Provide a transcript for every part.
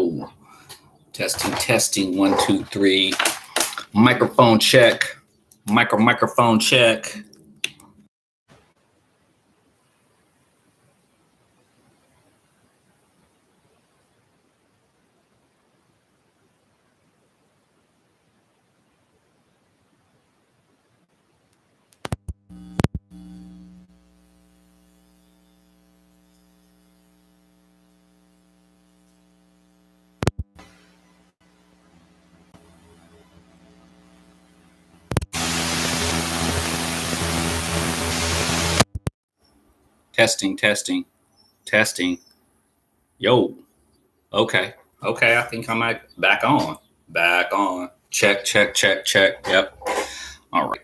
Yo. Testing. 1, 2, 3. Microphone check. Microphone check. Testing. Yo. Okay. I think I'm back on. Check. Yep. All right.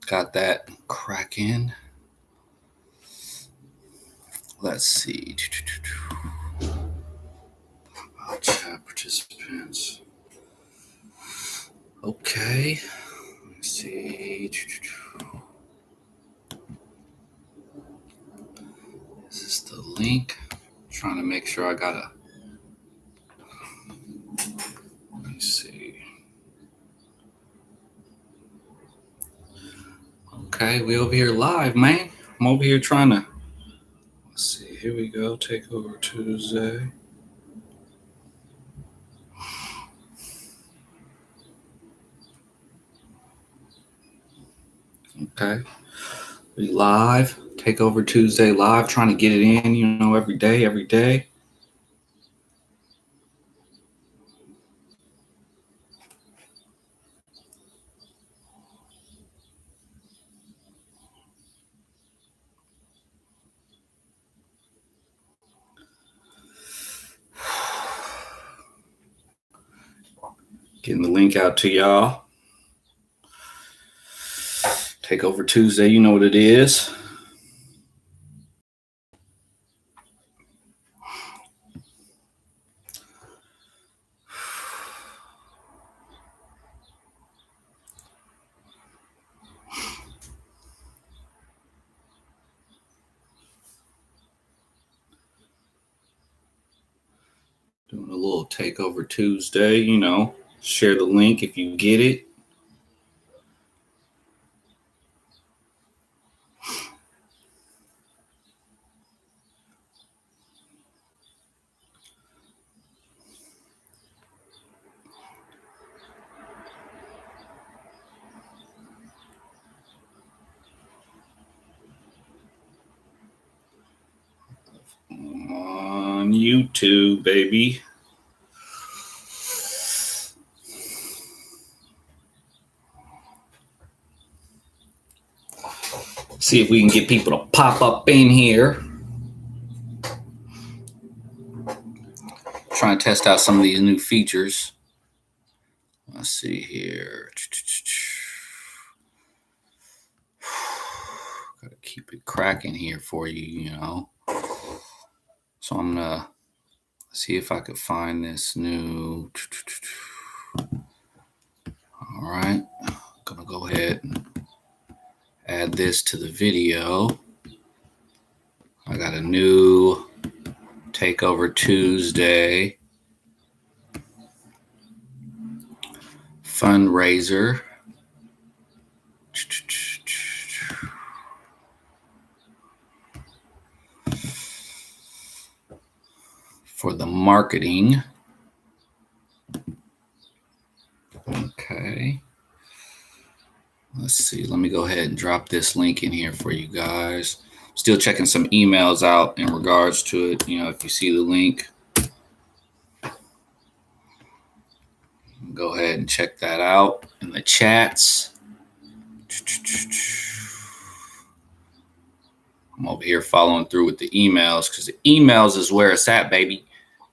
Got that cracking. Let's see. Chat participants. Okay. Let's see. Is this the link? Trying to make sure I got a. Let me see. Okay, we over here live, man. I'm over here trying to. Let's see. Here we go. Takeover Tuesday. Okay. We live. Takeover Tuesday live. Trying to get it in, every day. Getting the link out to y'all. Takeover Tuesday, you know what it is. Doing a little Takeover Tuesday, Share the link if you get it. On YouTube, baby. See if we can get people to pop up in here. Trying to test out some of these new features. Let's see here. Gotta keep it cracking here for you, So I'm gonna see if I could find this new. All right, I'm gonna go ahead and add this to the video. I got a new Takeover Tuesday fundraiser. For the marketing. Okay. Let's see. Let me go ahead and drop this link in here for you guys. Still checking some emails out in regards to it. If you see the link, go ahead and check that out in the chats. I'm over here following through with the emails because the emails is where it's at, baby.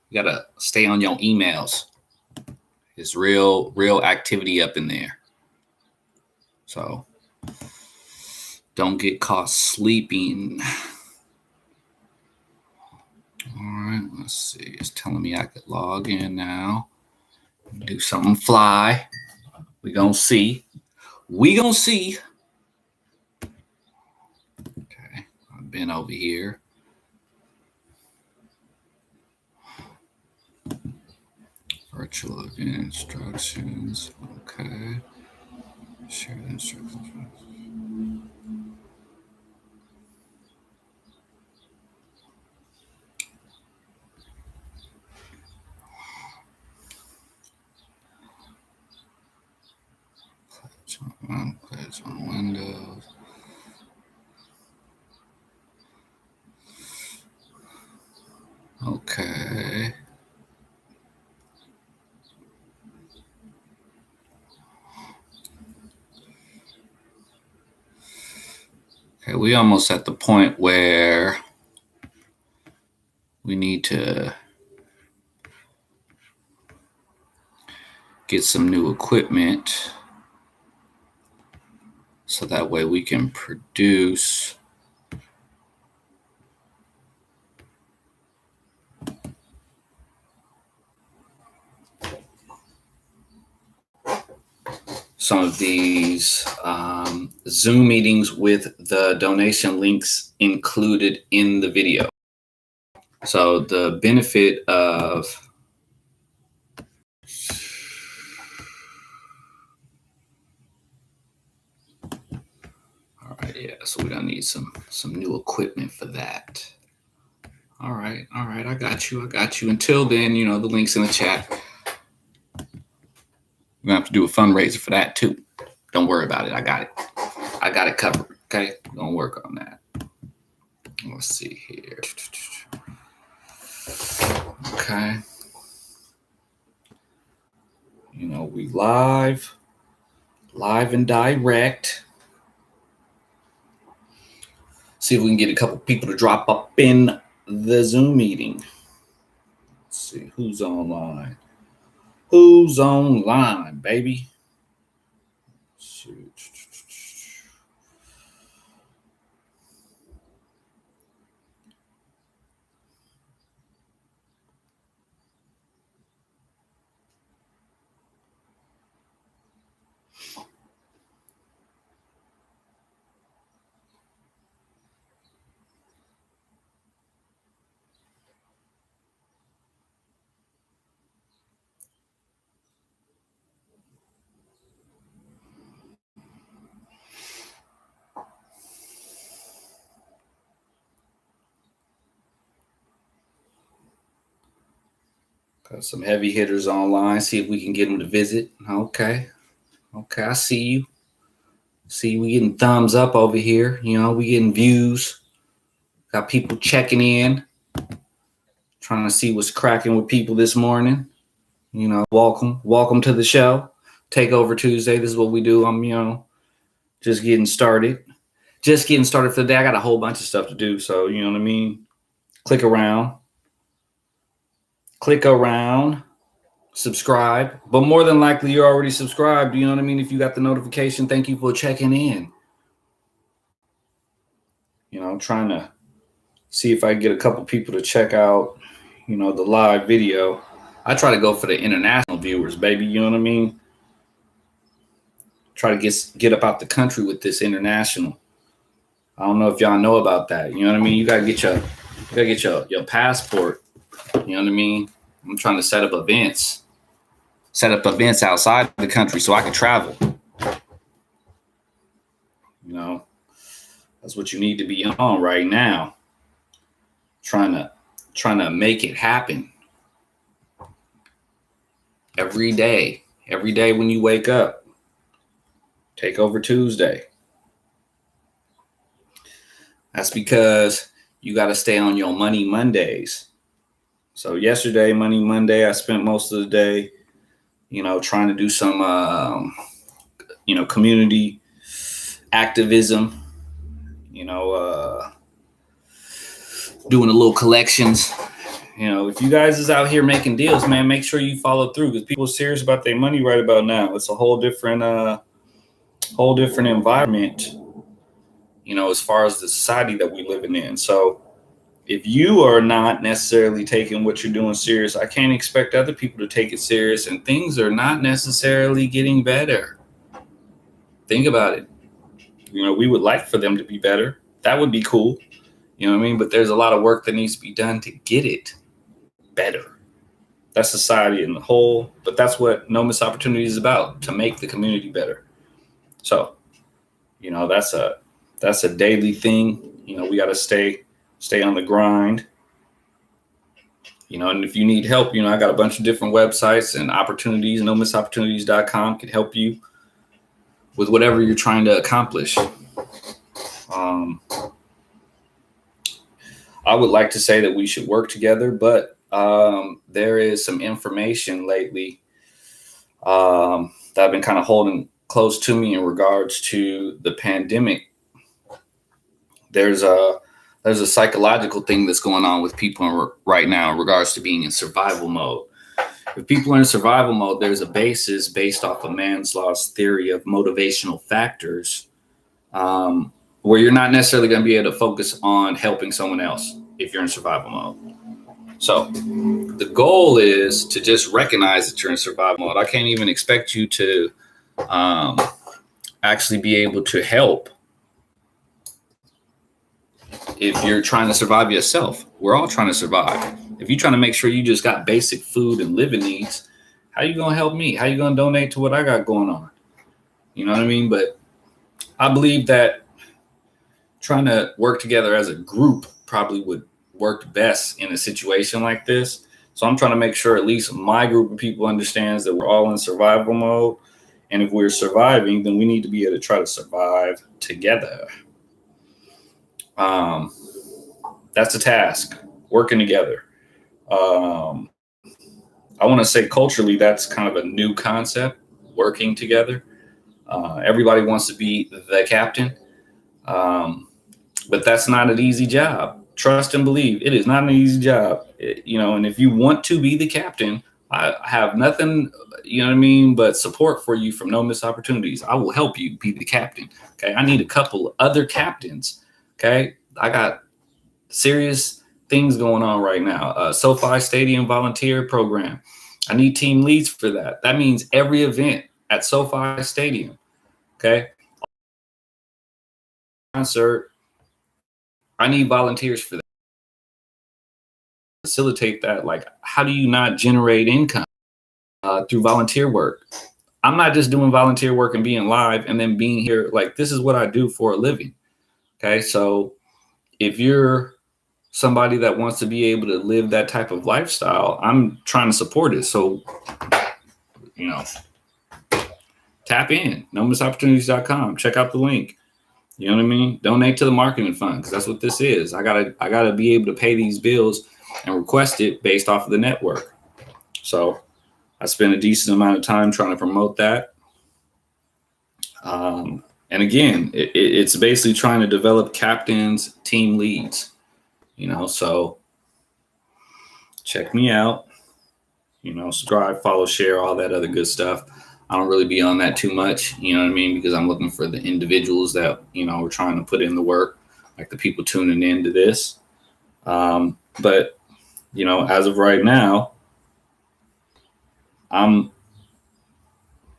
You gotta stay on your emails. It's real activity up in there. So don't get caught sleeping. All right, let's see. It's telling me I could log in now. Do something fly. We gonna see. Okay, I've been over here. Virtual event instructions. Okay. Share the instructions. Pledge on Windows. Okay. Okay, we almost at the point where we need to get some new equipment so that way we can produce some of these Zoom meetings with the donation links included in the video. So the benefit of all right, yeah, so we're gonna need some new equipment for that. All right, I got you. Until then, the link's in the chat. We're gonna have to do a fundraiser for that too. Don't worry about it. I got it covered. Okay, don't work on that. Let's see here. Okay. We live and direct. See if we can get a couple people to drop up in the Zoom meeting. Let's see who's online. Who's online, baby? Shoot. Got some heavy hitters online. See if we can get them to visit. Okay, I see you. See, we getting thumbs up over here. We getting views. Got people checking in. Trying to see what's cracking with people this morning. Welcome to the show. Takeover Tuesday. This is what we do. I'm, just getting started. For the day. I got a whole bunch of stuff to do. So, you know what I mean? Click around, subscribe. But more than likely, you're already subscribed. You know what I mean? If you got the notification, thank you for checking in. I'm trying to see if I can get a couple people to check out, the live video. I try to go for the international viewers, baby. You know what I mean? Try to get up out the country with this international. I don't know if y'all know about that. You know what I mean? You gotta get your passport. You know what I mean? I'm trying to set up events outside the country so I can travel. That's what you need to be on right now. Trying to make it happen. Every day when you wake up. Takeover Tuesday. That's because you got to stay on your Money Mondays. So yesterday, Money Monday, I spent most of the day, trying to do some, community activism, doing a little collections. If you guys is out here making deals, man, make sure you follow through because people are serious about their money right about now. It's a whole different environment, as far as the society that we're living in. So if you are not necessarily taking what you're doing serious, I can't expect other people to take it serious, and things are not necessarily getting better. Think about it. We would like for them to be better. That would be cool. You know what I mean? But there's a lot of work that needs to be done to get it better. That's society in the whole, but that's what No Missed Opportunity is about, to make the community better. So, that's a daily thing. We got to stay on the grind. And if you need help, I got a bunch of different websites and opportunities. NoMissOpportunities.com can help you with whatever you're trying to accomplish. I would like to say that we should work together, but there is some information lately that I've been kind of holding close to me in regards to the pandemic. There's a psychological thing that's going on with people right now in regards to being in survival mode. If people are in survival mode, there's a basis based off of Maslow's theory of motivational factors, where you're not necessarily going to be able to focus on helping someone else if you're in survival mode. So the goal is to just recognize that you're in survival mode. I can't even expect you to actually be able to help if you're trying to survive yourself. We're all trying to survive. If you're trying to make sure you just got basic food and living needs, how you going to help me? How you going to donate to what I got going on? You know what I mean? But I believe that trying to work together as a group probably would work best in a situation like this. So I'm trying to make sure at least my group of people understands that we're all in survival mode. And if we're surviving, then we need to be able to try to survive together. That's a task, working together. I want to say culturally, that's kind of a new concept, working together. Everybody wants to be the captain, but that's not an easy job. Trust and believe, it is not an easy job. And if you want to be the captain, I have nothing, but support for you from No Missed Opportunities. I will help you be the captain. Okay. I need a couple other captains. Okay. I got serious things going on right now. SoFi Stadium volunteer program. I need team leads for that. That means every event at SoFi Stadium. Okay. Concert. I need volunteers for that. Facilitate that. Like, how do you not generate income through volunteer work? I'm not just doing volunteer work and being live and then being here. Like, this is what I do for a living. Okay. So if you're somebody that wants to be able to live that type of lifestyle, I'm trying to support it. So, tap in, nomissopportunities.com. Check out the link. You know what I mean? Donate to the marketing fund, because that's what this is. I gotta be able to pay these bills and request it based off of the network. So I spent a decent amount of time trying to promote that. And again, it's basically trying to develop captains, team leads. So check me out. Subscribe, follow, share, all that other good stuff. I don't really be on that too much, you know what I mean? Because I'm looking for the individuals that, are trying to put in the work, like the people tuning into this. But, as of right now, I'm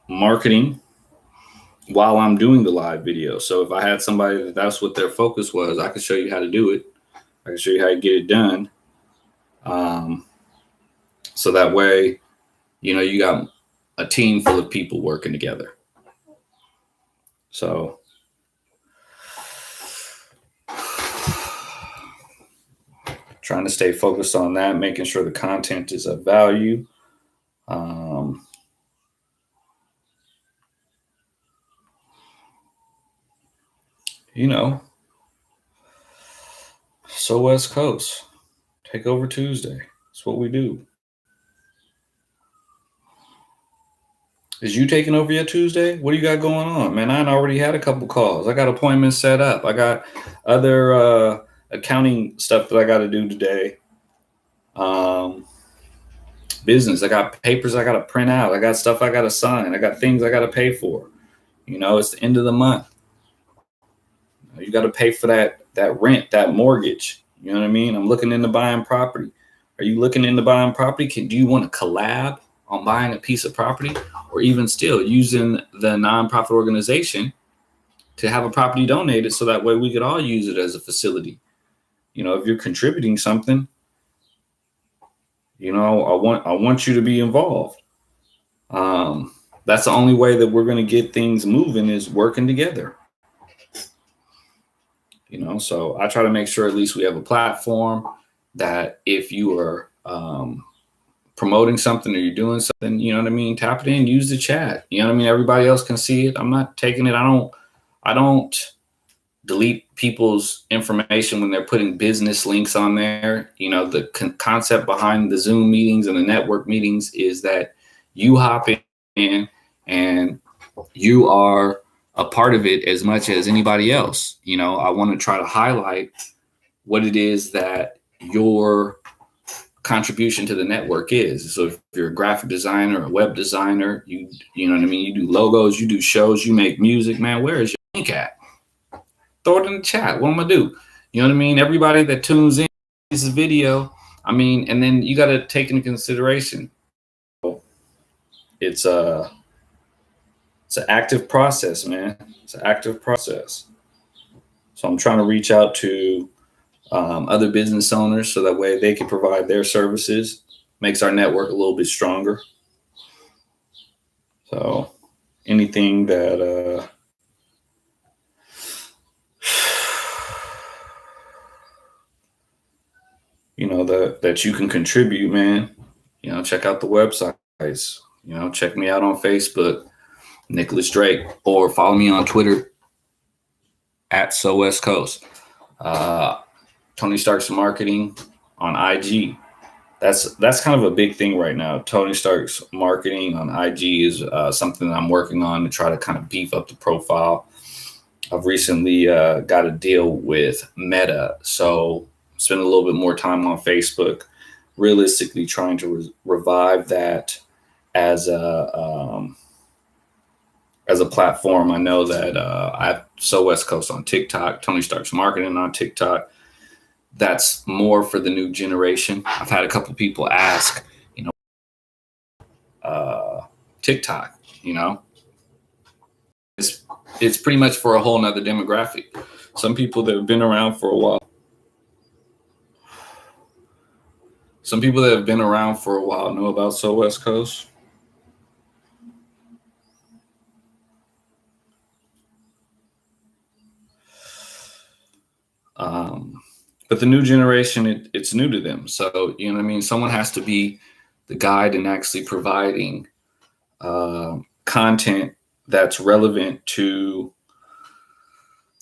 marketing while I'm doing the live video. So if I had somebody that's what their focus was, I could show you how to do it. I can show you how to get it done. So that way, you got a team full of people working together. So trying to stay focused on that, making sure the content is of value. So West Coast, take over Tuesday. That's what we do. Is you taking over your Tuesday? What do you got going on, man? I already had a couple calls. I got appointments set up. I got other accounting stuff that I got to do today. Business. I got papers I got to print out. I got stuff I got to sign. I got things I got to pay for. It's the end of the month. You got to pay for that rent, that mortgage. You know what I mean? I'm looking into buying property. Are you looking into buying property? Do you want to collab on buying a piece of property, or even still using the nonprofit organization to have a property donated so that way we could all use it as a facility? If you're contributing something, I want you to be involved. That's the only way that we're going to get things moving is working together. So I try to make sure at least we have a platform that if you are promoting something or you're doing something, you know what I mean, tap it in, use the chat. You know what I mean? Everybody else can see it. I'm not taking it. I don't delete people's information when they're putting business links on there. The concept behind the Zoom meetings and the network meetings is that you hop in and you are a part of it as much as anybody else. I want to try to highlight what it is that your contribution to the network is. So if you're a graphic designer, a web designer, you know what I mean? You do logos, you do shows, you make music, man, where is your link at? Throw it in the chat. What am I gonna do? You know what I mean? Everybody that tunes in this video, and then you got to take into consideration. It's an active process, man. It's an active process. So I'm trying to reach out to other business owners so that way they can provide their services. Makes our network a little bit stronger. So anything that that you can contribute, man, check out the websites, check me out on Facebook, Nicholas Drake, or follow me on Twitter at So West Coast. Tony Stark's Marketing on IG. That's kind of a big thing right now. Tony Stark's Marketing on IG is something that I'm working on to try to kind of beef up the profile. I've recently got a deal with Meta, so spend a little bit more time on Facebook, realistically trying to revive that as a platform. I know that I have So West Coast on TikTok, Tony Stark's Marketing on TikTok. That's more for the new generation. I've had a couple people ask, TikTok, it's pretty much for a whole nother demographic. Some people that have been around for a while. Know about So West Coast. But the new generation, it's new to them. So, you know what I mean? Someone has to be the guide in actually providing content that's relevant to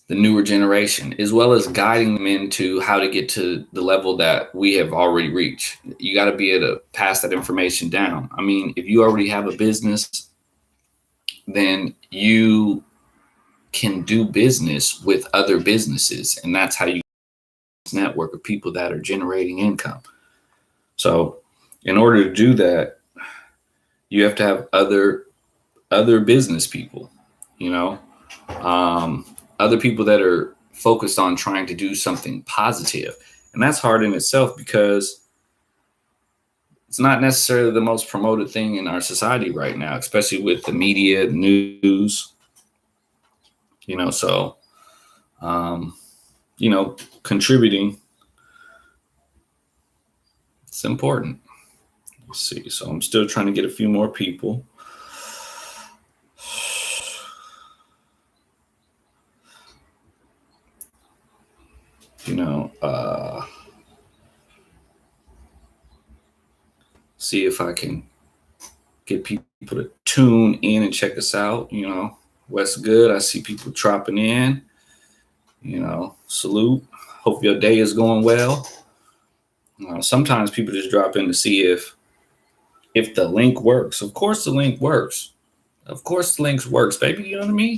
the newer generation, as well as guiding them into how to get to the level that we have already reached. You got to be able to pass that information down. I mean, if you already have a business, then you can do business with other businesses, and that's how you network of people that are generating income. So in order to do that, you have to have other business people, other people that are focused on trying to do something positive. And that's hard in itself because it's not necessarily the most promoted thing in our society right now, especially with the media, the news, so, contributing, it's important. Let's see. So I'm still trying to get a few more people. See if I can get people to tune in and check us out. What's good? I see people dropping in. Salute. Hope your day is going well. Sometimes people just drop in to see if the link works. Of course the link works. Of course the link works, baby. You know what I mean?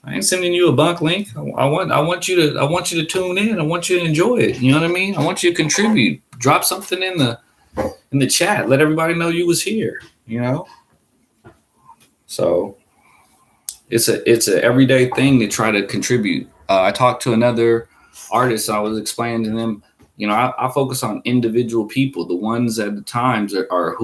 I ain't sending you a bunk link. I want you to tune in. I want you to enjoy it. You know what I mean? I want you to contribute. Drop something in the chat. Let everybody know you was here. So it's a everyday thing to try to contribute. I talked to another artist. I was explaining to them, I focus on individual people. The ones at the times are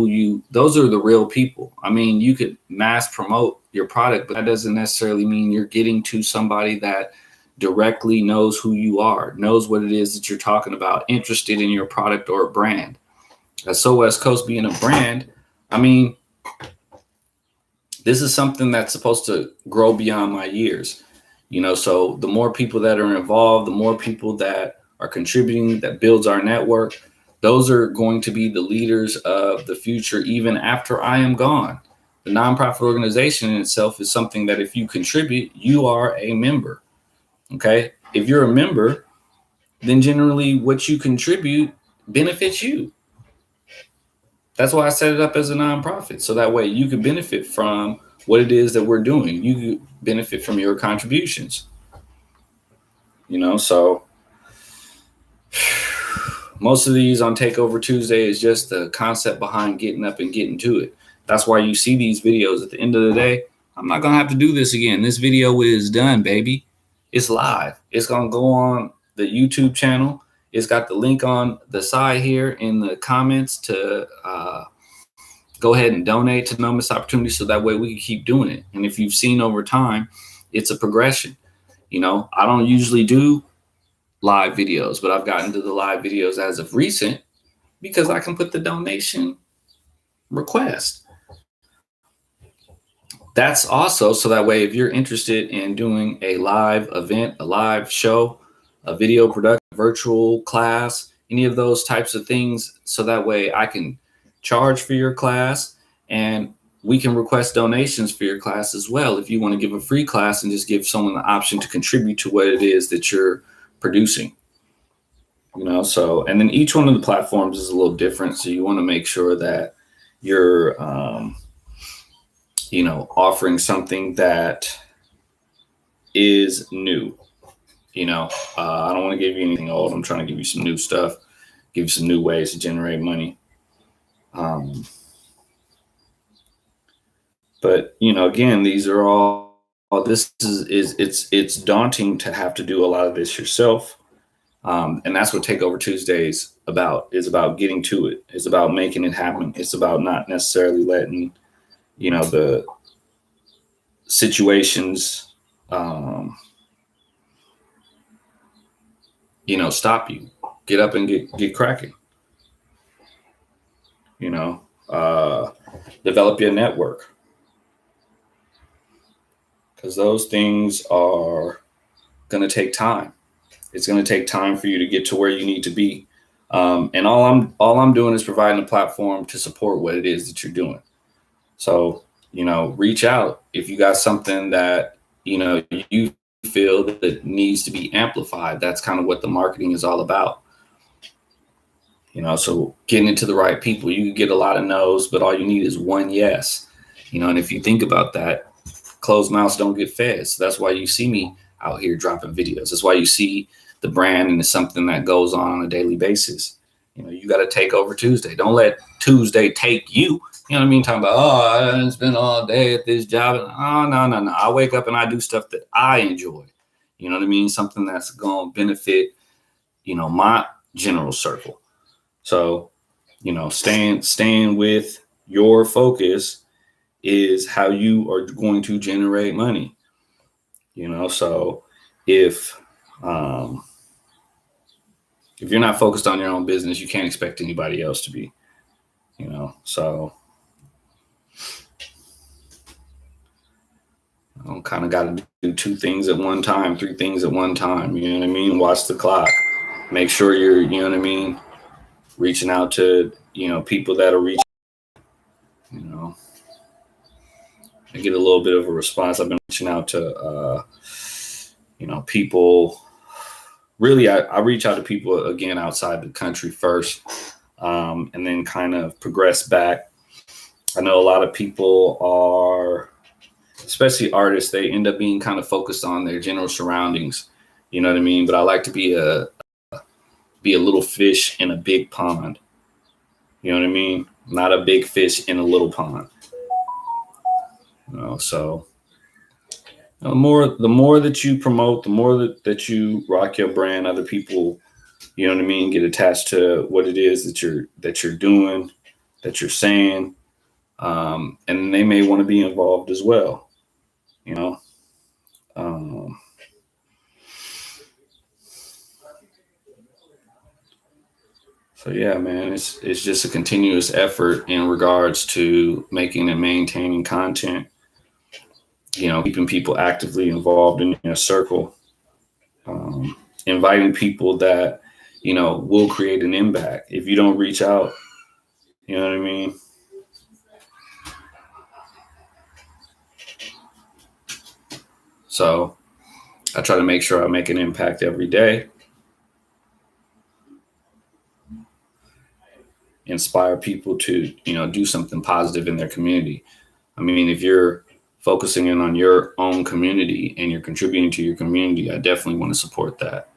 those are the real people. I mean, you could mass promote your product, but that doesn't necessarily mean you're getting to somebody that directly knows who you are, knows what it is that you're talking about, interested in your product or brand. as So West Coast being a brand, I mean, this is something that's supposed to grow beyond my years. So the more people that are involved, the more people that are contributing, that builds our network, those are going to be the leaders of the future, even after I am gone. The nonprofit organization in itself is something that if you contribute, you are a member. Okay. If you're a member, then generally what you contribute benefits you. That's why I set it up as a nonprofit. So that way you can benefit from what it is that we're doing. You can benefit from your contributions. So most of these on Takeover Tuesday is just the concept behind getting up and getting to it. That's why you see these videos. At the end of the day, I'm not going to have to do this again. This video is done, baby. It's live. It's going to go on the YouTube channel. It's got the link on the side here in the comments to go ahead and donate to No Miss Opportunity, so that way we can keep doing it. And if you've seen over time, it's a progression. I don't usually do live videos, but I've gotten to the live videos as of recent because I can put the donation request. That's also so that way if you're interested in doing a live event, a live show, a video production, virtual class, any of those types of things, so that way I can charge for your class and we can request donations for your class as well. If you want to give a free class and just give someone the option to contribute to what it is that you're producing. So, and then each one of the platforms is a little different. So you want to make sure that you're, offering something that is new. I don't want to give you anything old. I'm trying to give you some new stuff, give you some new ways to generate money. But again, these are all this is it's daunting to have to do a lot of this yourself. And that's what Takeover Tuesdays is about getting to it. It's about making it happen. It's about not necessarily letting, the situations, stop you. Get up and get cracking. Develop your network. Because those things are going to take time. It's going to take time for you to get to where you need to be. And all I'm doing is providing a platform to support what it is that you're doing. So, reach out if you got something that, you feel that needs to be amplified. That's kind of what the marketing is all about. So getting it to the right people, you can get a lot of no's, but all you need is one yes. And if you think about that, closed mouths don't get fed. So that's why you see me out here dropping videos. That's why you see the brand, and it's something that goes on a daily basis. You got to take over Tuesday. Don't let Tuesday take you. You know what I mean? Talking about, I didn't spend all day at this job. Oh, no. I wake up and I do stuff that I enjoy. You know what I mean? Something that's going to benefit, my general circle. So, staying with your focus is how you are going to generate money. So if you're not focused on your own business, you can't expect anybody else to be, so I kind of got to do 2 things at one time, 3 things at one time. You know what I mean? Watch the clock. Make sure you're, reaching out to, people that are reaching, I get a little bit of a response. I've been reaching out to, people. Really, I reach out to people again outside the country first, and then kind of progress back. I know a lot of people are, especially artists, they end up being kind of focused on their general surroundings. You know what I mean? But I like to be a little fish in a big pond. You know what I mean? Not a big fish in a little pond. So the more that you promote, the more that you rock your brand, other people, you know what I mean, get attached to what it is that you're doing, that you're saying, and they may want to be involved as well. So yeah, man, it's just a continuous effort in regards to making and maintaining content. Keeping people actively involved in your circle, inviting people that will create an impact. If you don't reach out, you know what I mean. So I try to make sure I make an impact every day, inspire people to do something positive in their community. I mean, if you're focusing in on your own community and you're contributing to your community, I definitely want to support that.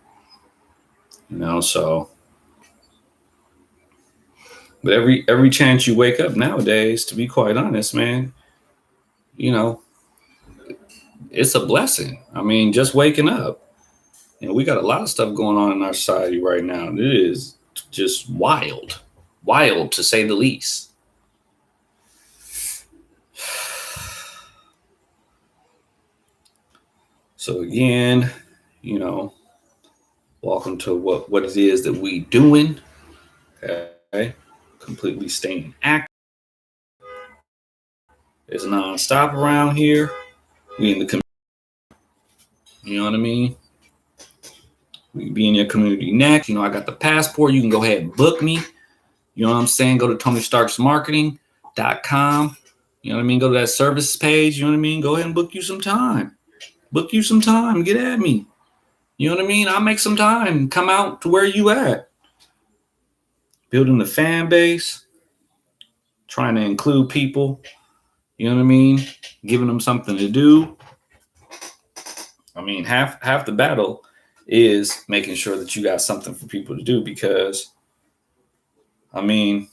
So but every chance you wake up nowadays, to be quite honest, man, it's a blessing. I mean, just waking up. We got a lot of stuff going on in our society right now. It is just wild to say the least. So again, welcome to what it is that we doing. Okay, completely staying active. It's nonstop around here. We in the community. You know what I mean? We be in your community next. I got the passport. You can go ahead and book me. You know what I'm saying? Go to TonyStarksMarketing.com. You know what I mean? Go to that service page. You know what I mean? Go ahead and book you some time. Get at me. You know what I mean? I'll make some time. Come out to where you at. Building the fan base. Trying to include people. You know what I mean? Giving them something to do. I mean, half the battle is making sure that you got something for people to do, because, I mean,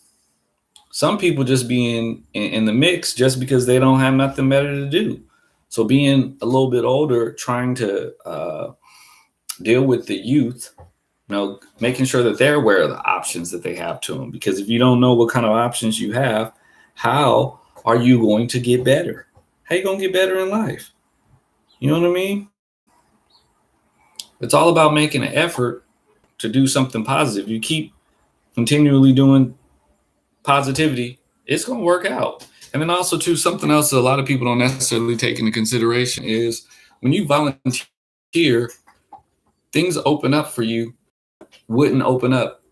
some people just being in the mix just because they don't have nothing better to do. So being a little bit older, trying to deal with the youth, making sure that they're aware of the options that they have to them. Because if you don't know what kind of options you have, how are you going to get better? How you going to get better in life? You know what I mean? It's all about making an effort to do something positive. You keep continually doing positivity, it's going to work out. And then also, too, something else that a lot of people don't necessarily take into consideration is when you volunteer, things open up for you wouldn't open up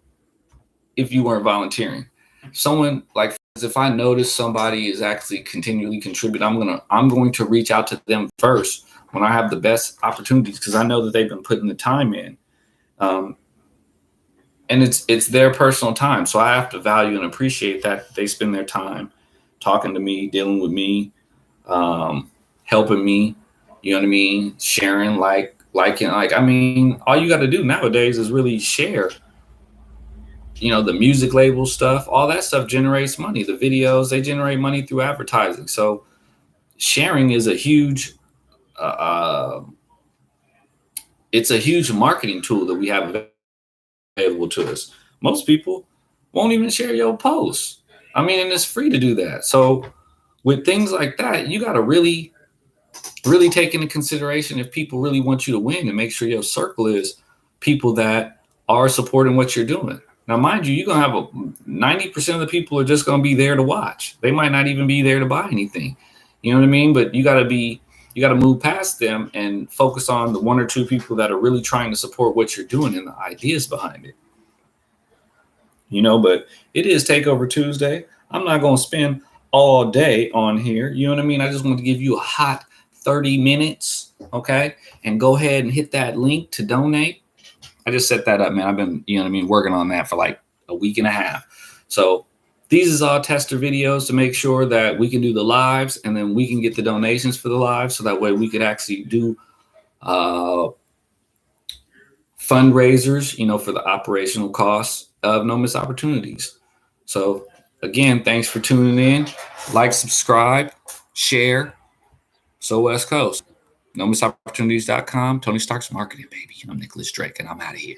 if you weren't volunteering. Someone, like, if I notice somebody is actually continually contributing, I'm going to reach out to them first when I have the best opportunities, because I know that they've been putting the time in. And it's their personal time. So I have to value and appreciate that they spend their time talking to me, dealing with me, helping me, you know what I mean? Sharing, liking, I mean, all you got to do nowadays is really share. The music label stuff, all that stuff generates money. The videos, they generate money through advertising. So sharing is a huge, it's a huge marketing tool that we have available to us. Most people won't even share your posts. I mean, and it's free to do that. So with things like that, you got to really take into consideration if people really want you to win, and make sure your circle is people that are supporting what you're doing. Now, mind you, you're going to have 90% of the people are just going to be there to watch. They might not even be there to buy anything. You know what I mean? But you got to move past them and focus on the one or two people that are really trying to support what you're doing and the ideas behind it. But it is Takeover Tuesday. I'm not going to spend all day on here. You know what I mean? I just want to give you a hot 30 minutes, okay? And go ahead and hit that link to donate. I just set that up, man. I've been, working on that for like a week and a half. So these is all tester videos to make sure that we can do the lives, and then we can get the donations for the lives, so that way we could actually do fundraisers, for the operational costs of No Miss Opportunities. So again, thanks for tuning in. Like, subscribe, share. So West Coast. NoMissOpportunities.com. Tony Starks Marketing, baby. I'm Nicholas Drake, and I'm out of here.